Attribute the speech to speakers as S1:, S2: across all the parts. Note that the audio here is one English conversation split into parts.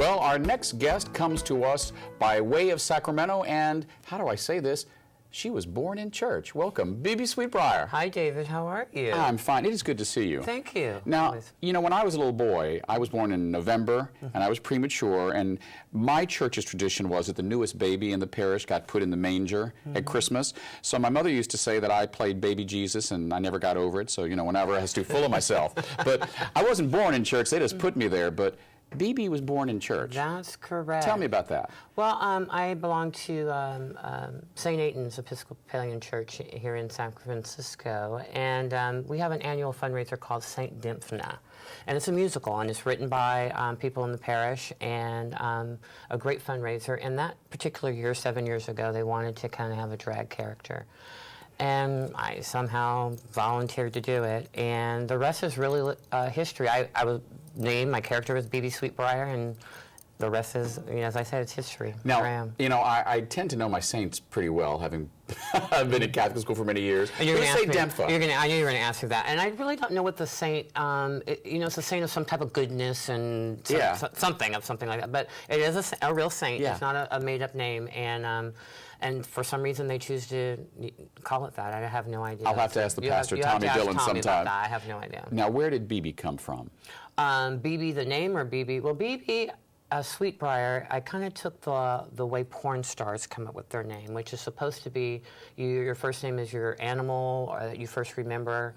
S1: Well, our next guest comes to us by way of Sacramento, and how do I say this? She was born in church. Welcome, BeBe Sweetbriar.
S2: Hi, David. How are you?
S1: I'm fine. It is good to see you.
S2: Thank you.
S1: Now, you know, when I was a little boy, I was born in November, and I was premature, and my church's tradition was that the newest baby in the parish got put in the manger at Christmas. So my mother used to say that I played baby Jesus, and I never got over it, so, you know, whenever I was too full of myself. But I wasn't born in church. They just put me there. But BeBe was born in church.
S2: That's correct.
S1: Tell me about that.
S2: Well, I belong to St. Aidan's Episcopalian Church here in San Francisco, and we have an annual fundraiser called St. Dymphna. And it's a musical, and it's written by people in the parish, and a great fundraiser. And that particular year, 7 years ago, they wanted to kind of have a drag character. And I somehow volunteered to do it, and the rest is really history. I was named, my character was BeBe Sweetbriar, and the rest is, you know, as I said, it's history.
S1: Now, you know, I tend to know my saints pretty well, having been in Catholic school for many years.
S2: You're going to say
S1: Dempha.
S2: I knew you were going to ask me that, and I really don't know what the saint. You know, it's a saint of some type of goodness and something like that. But it is a real saint.
S1: Yeah.
S2: It's not a made-up name, and for some reason they choose to call it that. I have no idea.
S1: I'll have to ask the pastor, Tommy Dillon, sometime.
S2: I have no idea.
S1: Now, where did BeBe come from?
S2: BeBe, the name, or BeBe? Well, BeBe Sweetbriar, I kind of took the way porn stars come up with their name, which is supposed to be your first name is your animal that you first remember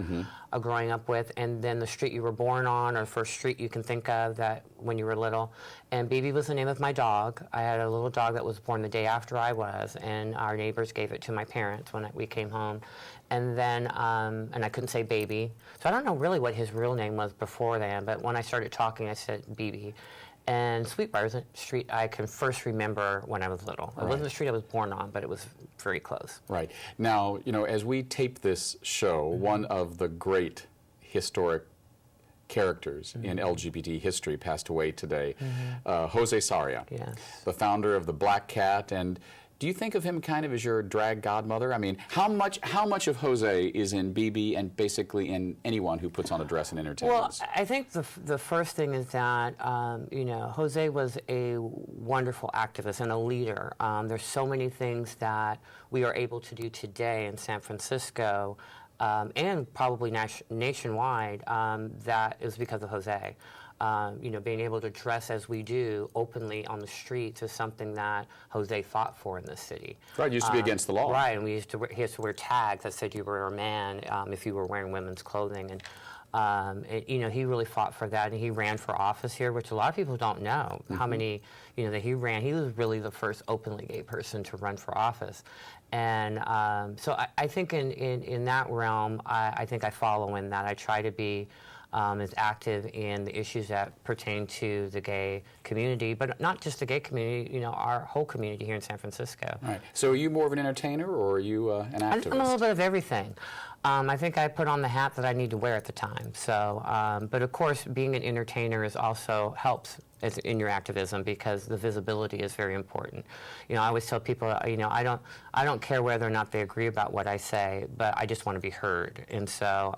S2: growing up with, and then the street you were born on, or the first street you can think of that when you were little. And BeBe was the name of my dog. I had a little dog that was born the day after I was, and our neighbors gave it to my parents when we came home. And then, and I couldn't say baby, so I don't know really what his real name was before then, but when I started talking, I said BeBe. And Sweetbriar was a street I can first remember when I was little. It wasn't the street I was born on, but it was very close. Right.
S1: Now, you know, as we tape this show, one of the great historic characters in LGBT history passed away today, Jose Sarria, the founder of the Black Cat. And do you think of him kind of as your drag godmother? I mean, how much of Jose is in BeBe and basically in anyone who puts on a dress and entertains?
S2: Well, I think the first thing is that, you know, Jose was a wonderful activist and a leader. There's so many things that we are able to do today in San Francisco and probably nationwide that is because of Jose. You know, being able to dress as we do openly on the streets is something that Jose fought for in this city.
S1: Right, it used to be against the law.
S2: Right, and he used to wear tags that said you were a man if you were wearing women's clothing. And you know, he really fought for that, and he ran for office here, which a lot of people don't know how many, you know, that he ran. He was really the first openly gay person to run for office. And so I think in that realm, I think I follow in that. I try to be is active in the issues that pertain to the gay community, but not just the gay community, you know, our whole community here in San Francisco.
S1: Right. So are you more of an entertainer, or are you an activist?
S2: I'm a little bit of everything. I think I put on the hat that I need to wear at the time. So, but of course, being an entertainer also helps in your activism, because the visibility is very important. You know, I always tell people, you know, I don't care whether or not they agree about what I say, but I just want to be heard. And so,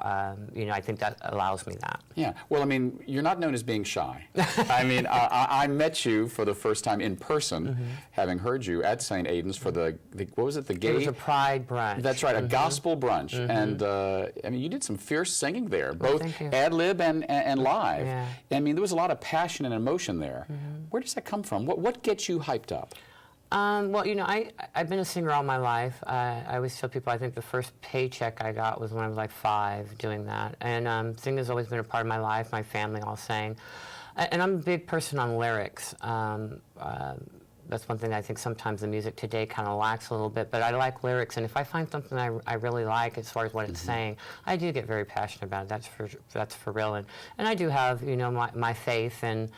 S2: you know, I think that allows me that.
S1: Yeah. Well, I mean, you're not known as being shy. I mean, I met you for the first time in person, having heard you at St. Aidan's for the what was it, the gay?
S2: It was a pride brunch.
S1: That's right, a gospel brunch. And I mean, you did some fierce singing there, both ad-lib and live.
S2: Yeah.
S1: I mean, there was a lot of passion and emotion there. Where does that come from? What gets you hyped up?
S2: Well, you know, I've been a singer all my life. I always tell people I think the first paycheck I got was when I was like 5 doing that. And singing has always been a part of my life. My family all sang. And I'm a big person on lyrics. That's one thing I think sometimes the music today kind of lacks a little bit, but I like lyrics, and if I find something I really like as far as what it's saying, I do get very passionate about it. That's for real. And I do have, you know, my faith and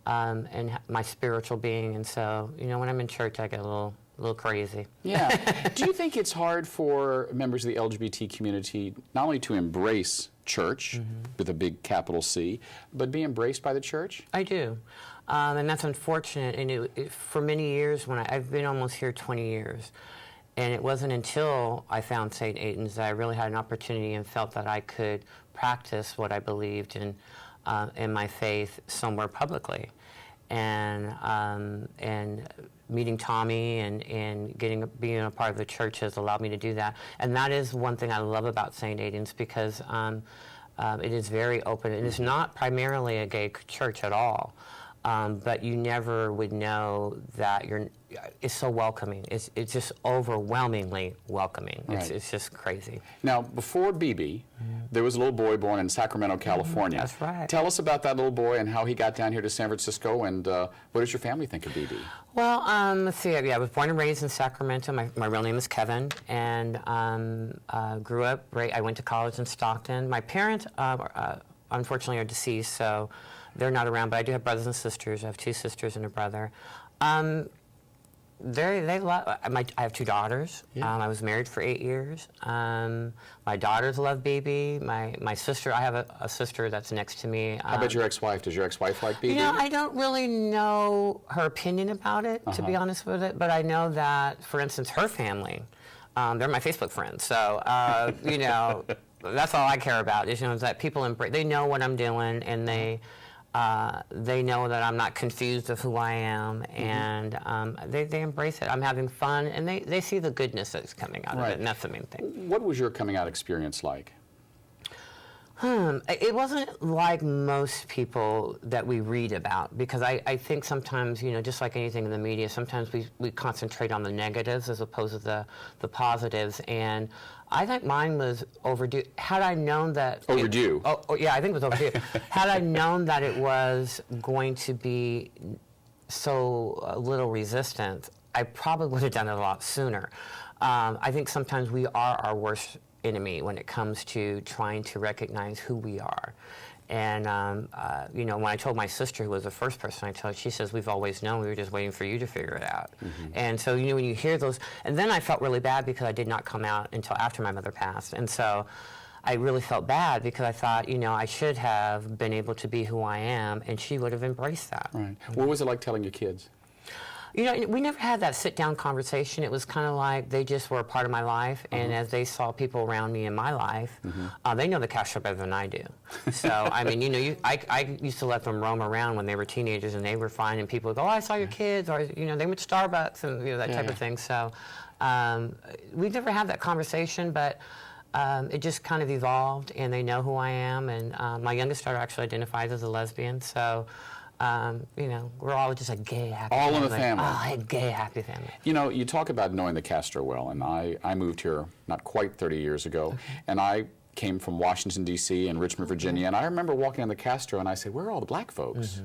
S2: my spiritual being, and so, you know, when I'm in church, I get a little crazy.
S1: Yeah. Do you think it's hard for members of the LGBT community not only to embrace church with a big capital C, but be embraced by the church?
S2: I do. And that's unfortunate. And for many years, I've been almost here 20 years, and it wasn't until I found St. Aidan's that I really had an opportunity and felt that I could practice what I believed in my faith somewhere publicly. and meeting Tommy and being a part of the church has allowed me to do that. And that is one thing I love about St. Aidan's, because it is very open. It is not primarily a gay church at all, but you never would know that it's so welcoming. It's just overwhelmingly welcoming.
S1: Right.
S2: It's just crazy.
S1: Now, before BeBe, there was a little boy born in Sacramento, California.
S2: That's right.
S1: Tell us about that little boy and how he got down here to San Francisco, and what does your family think of BeBe?
S2: Well, let's see. Yeah, I was born and raised in Sacramento. My real name is Kevin, and grew up. I went to college in Stockton. My parents, unfortunately, are deceased, so they're not around. But I do have brothers and sisters. I have 2 sisters and a brother. I have 2 daughters.
S1: Yeah.
S2: I was married for 8 years. My daughters love BeBe. My sister, I have a sister that's next to me.
S1: How about your ex-wife? Does your ex-wife like BeBe?
S2: You know, I don't really know her opinion about it, to be honest with it. But I know that, for instance, her family, they're my Facebook friends. So, you know, that's all I care about is, that people they know what I'm doing, and they know that I'm not confused of who I am, and they embrace it. I'm having fun, and they see the goodness that's coming out of it, and that's the main thing.
S1: What was your coming out experience like?
S2: It wasn't like most people that we read about, because I think sometimes, just like anything in the media, sometimes we concentrate on the negatives as opposed to the positives, and I think mine was overdue. Had I known that...
S1: Overdue?
S2: Yeah, I think it was overdue. Had I known that it was going to be so little resistance, I probably would have done it a lot sooner. I think sometimes we are our worst enemy when it comes to trying to recognize who we are. And, when I told my sister, who was the first person I told, she says, "We've always known. We were just waiting for you to figure it out." And so, when you hear those, and then I felt really bad because I did not come out until after my mother passed. And so I really felt bad because I thought, I should have been able to be who I am, and she would have embraced that.
S1: Right. What was it like telling your kids?
S2: We never had that sit-down conversation. It was kind of like they just were a part of my life, and as they saw people around me in my life, they know the Castro better than I do. So, I mean, I used to let them roam around when they were teenagers, and they were fine, and people would go, "Oh, I saw your kids," or, they went to Starbucks, and, that type of thing. So, we never had that conversation, but it just kind of evolved, and they know who I am, and my youngest daughter actually identifies as a lesbian, so... we're all just a gay, happy family.
S1: All in the family.
S2: Oh, a gay, happy family.
S1: You talk about knowing the Castro well, and I moved here not quite 30 years ago, and I came from Washington, D.C. and Richmond, Virginia, and I remember walking on the Castro, and I said, "Where are all the black folks?"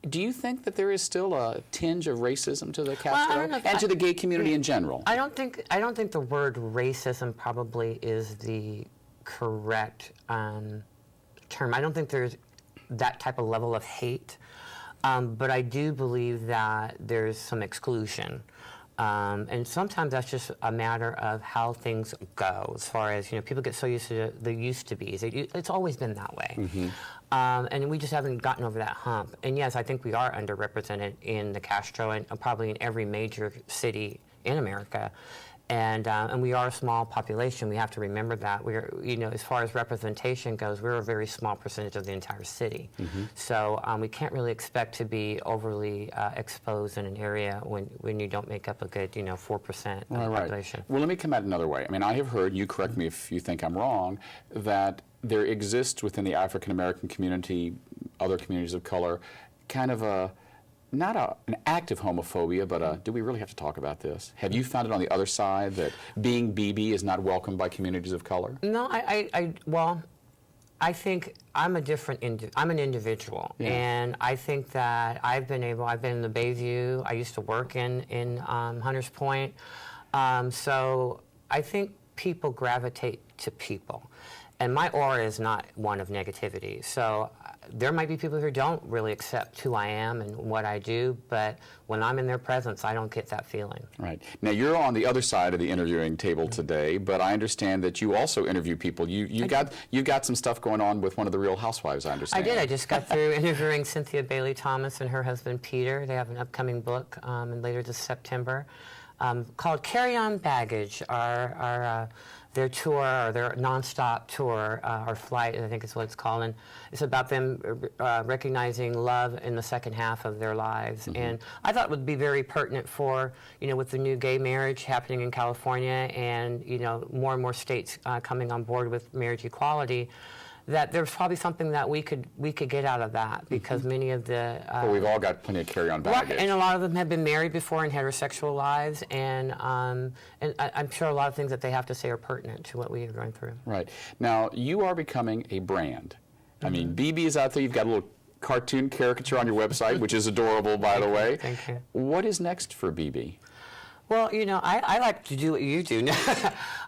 S1: Do you think that there is still a tinge of racism to the Castro and to the gay community in general? I don't
S2: think the word racism probably is the correct term. I don't think there's that type of level of hate, but I do believe that there's some exclusion, and sometimes that's just a matter of how things go. As far as people get so used to the used to be's. It's always been that way, and we just haven't gotten over that hump. And yes, I think we are underrepresented in the Castro, and probably in every major city in America. And we are a small population. We have to remember that. We're, as far as representation goes, we're a very small percentage of the entire city. So we can't really expect to be overly exposed in an area when you don't make up a good, 4% of the population.
S1: Well, let me come at it another way. I mean, I have heard, you correct me if you think I'm wrong, that there exists within the African American community, other communities of color, kind of not an active homophobia, but do we really have to talk about this? Have you found it on the other side that being BeBe is not welcomed by communities of color?
S2: No, I think I'm I'm an individual, and I think that I've been in the Bayview. I used to work in Hunters Point, so I think people gravitate to people, and my aura is not one of negativity. So there might be people who don't really accept who I am and what I do, but when I'm in their presence, I don't get that feeling. Right.
S1: Now, you're on the other side of the interviewing table today, but I understand that you also interview people. You've got some stuff going on with one of the Real Housewives, I understand.
S2: I did. I just got through interviewing Cynthia Bailey Thomas and her husband Peter. They have an upcoming book later this September called Carry On Baggage, our their tour, or their nonstop tour, or flight, I think is what it's called, and it's about them recognizing love in the second half of their lives. And I thought it would be very pertinent for, with the new gay marriage happening in California, and more and more states coming on board with marriage equality, that there's probably something that we could get out of that, because many of the
S1: well, we've all got plenty of carry-on baggage.
S2: Right, and a lot of them have been married before in heterosexual lives, and I'm sure a lot of things that they have to say are pertinent to what we are going through.
S1: Right. Now, you are becoming a brand. I mean, BeBe is out there. You've got a little cartoon caricature on your website, which is adorable, by the way.
S2: Thank you.
S1: What is next for BeBe?
S2: Well, I like to do what you do.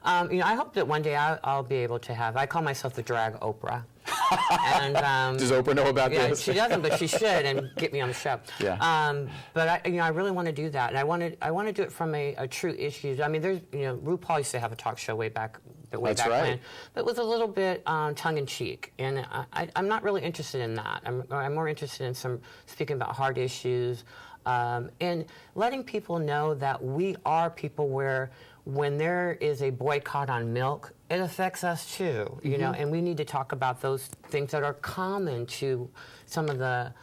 S2: I hope that one day I'll be able to have, I call myself the drag Oprah. And,
S1: does Oprah know about
S2: yeah,
S1: this?
S2: She doesn't, but she should, and get me on the show.
S1: Yeah.
S2: But I really want to do that, and I want to do it from a true issue. I mean, there's, RuPaul used to have a talk show way back
S1: That's right.
S2: when, but it was a little bit tongue-in-cheek, and I'm not really interested in that. I'm more interested in speaking about hard issues, and letting people know that we are people where, when there is a boycott on milk, it affects us too, and we need to talk about those things that are common to some of the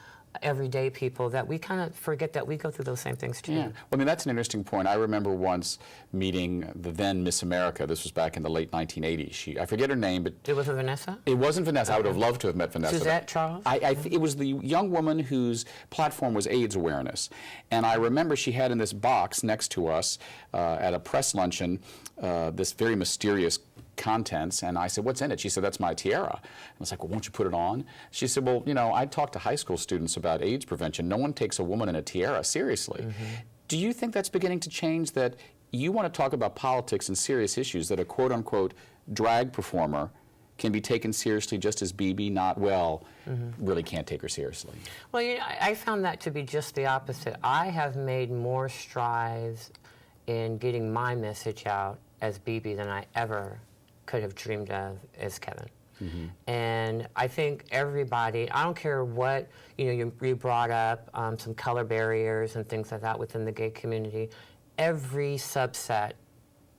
S2: everyday people, that we kind of forget that we go through those same things too.
S1: Yeah. Well, I mean, that's an interesting point. I remember once meeting the then Miss America. This was back in the late 1980s. I forget her name, but...
S2: It wasn't Vanessa?
S1: It wasn't Vanessa. I would have loved to have met Vanessa.
S2: Suzette Charles?
S1: It was the young woman whose platform was AIDS awareness. And I remember she had in this box next to us at a press luncheon this very mysterious contents, and I said, "What's in it?" She said, "That's my tiara." I was like, "Well, won't you put it on?" She said, "Well, I talk to high school students about AIDS prevention. No one takes a woman in a tiara seriously." Do you think that's beginning to change, that you want to talk about politics and serious issues, that a quote-unquote drag performer can be taken seriously, just as BeBe really can't take her seriously?
S2: Well, I found that to be just the opposite. I have made more strides in getting my message out as BeBe than I ever could have dreamed of as Kevin. And I think everybody, I don't care what, you brought up some color barriers and things like that within the gay community. Every subset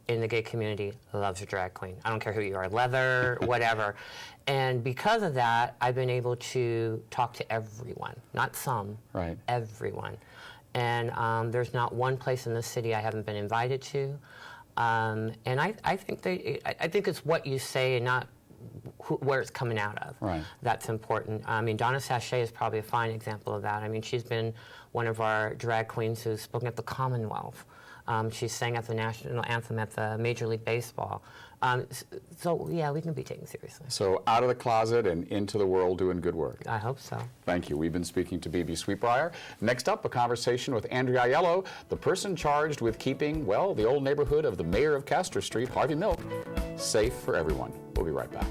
S2: in the gay community loves a drag queen. I don't care who you are, leather, whatever. And because of that, I've been able to talk to everyone, not some,
S1: right.
S2: Everyone. And there's not one place in the city I haven't been invited to. And I think I think it's what you say and not where it's coming out of.
S1: Right.
S2: That's important. I mean, Donna Sachet is probably a fine example of that. I mean, she's been one of our drag queens who's spoken at the Commonwealth. She sang at the national anthem at the Major League Baseball. So, yeah, we can be taken seriously.
S1: So out of the closet and into the world doing good work.
S2: I hope so.
S1: Thank you. We've been speaking to BeBe Sweetbriar. Next up, a conversation with Andrea Aiello, the person charged with keeping, well, the old neighborhood of the mayor of Castor Street, Harvey Milk, safe for everyone. We'll be right back.